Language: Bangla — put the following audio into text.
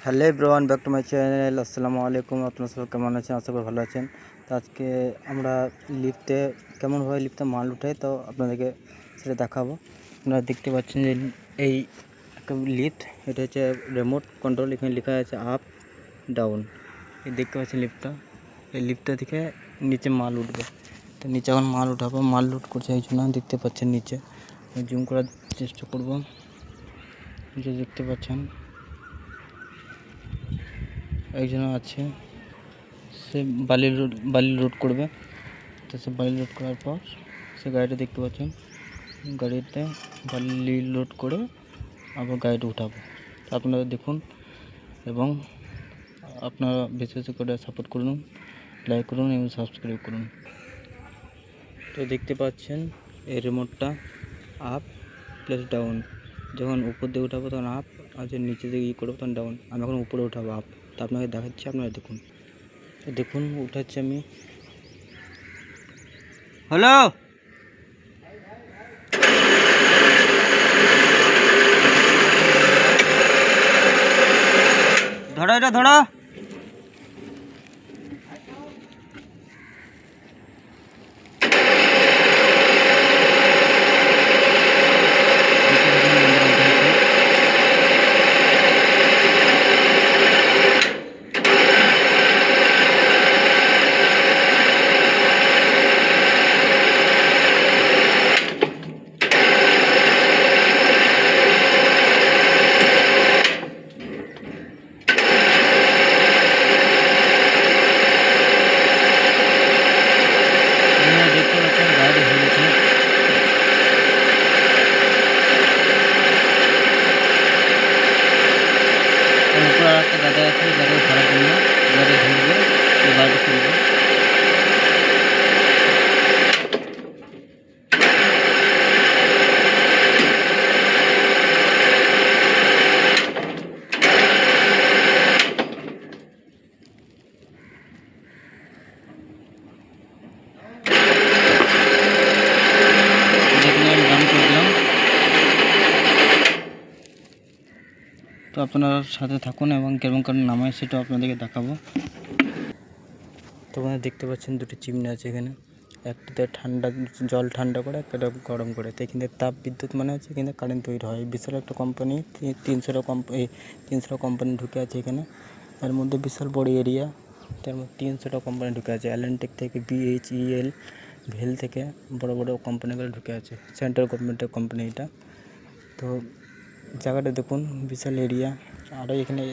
Hello everyone, back to my channel. আসসালামু আলাইকুম। আপনারা সবাই কেমন আছেন? আশা করি ভালো আছেন। তো আজকে আমরা লিফটে কেমনভাবে লিফটে মাল উঠাই তো আপনাদেরকে সেটা দেখাবো। আপনারা দেখতে পাচ্ছেন যে এই একটা লিফট, এটা হচ্ছে রিমোট কন্ট্রোল। এখানে লেখা আছে আপ ডাউন। এই দেখতে পাচ্ছেন লিফটটা, এই লিফটটা থেকে নিচে মাল উঠবে। তো নিচে এখন মাল উঠাবো, মাল লোড করছে এই জন্য দেখতে পাচ্ছেন। নিচে জুম করার চেষ্টা করব। যে দেখতে পাচ্ছেন একজন আছে, সে বালি লোড করবে। তো সে বালি লোড করার পর সে গাড়িটা দেখতে পাচ্ছেন, গাড়িতে বালি লোড করে আবার গাড়িটা উঠাবো। তো আপনারা দেখুন এবং আপনারা বেশি বেশি করে সাপোর্ট করুন, লাইক করুন এবং সাবস্ক্রাইব করুন। তো দেখতে পাচ্ছেন এই রিমোটটা আপ প্লাস ডাউন। যখন উপর দিয়ে উঠাবো তখন আপ, আর যখন নিচে দিকে করবো তখন ডাউন। আমি এখন উপরে উঠাবো আপ, তো আপনাকে দেখাচ্ছি, আপনারা দেখুন। তো দেখুন উঠাচ্ছি আমি। হ্যালো, ধরো এটা ধরো। দেখতে পাচ্ছেন গাড়ি হয়েছে। উপরে আর একটা গাড়ি আছে, গাড়ি ধরার জন্য গাড়ি ধরবে, গাড়ি খুলবে। তো আপনারা সাথে থাকুন এবং কেমন করে নামায় সেটাও আপনাদেরকে দেখাবো। তো আপনারা দেখতে পাচ্ছেন দুটি চিমনি আছে এখানে, একটাতে ঠান্ডা জল ঠান্ডা করে, একটা গরম করে। তো এখানে তাপ বিদ্যুৎ মানে হচ্ছে এখানে কারেন্ট তৈরি হয়। বিশাল একটা কোম্পানি, 300টা কোম্পানি ঢুকে আছে এখানে। এর মধ্যে বিশাল বড় এরিয়া, তার মধ্যে 300টা কোম্পানি ঢুকে আছে। অ্যালেন্টেক থেকে, BHEL, ভেল থেকে বড় বড় কোম্পানিগুলো ঢুকে আছে। সেন্ট্রাল গভর্নমেন্টের কোম্পানি এটা। তো জায়গাটা দেখুন, বিশাল এরিয়া। আর এখানে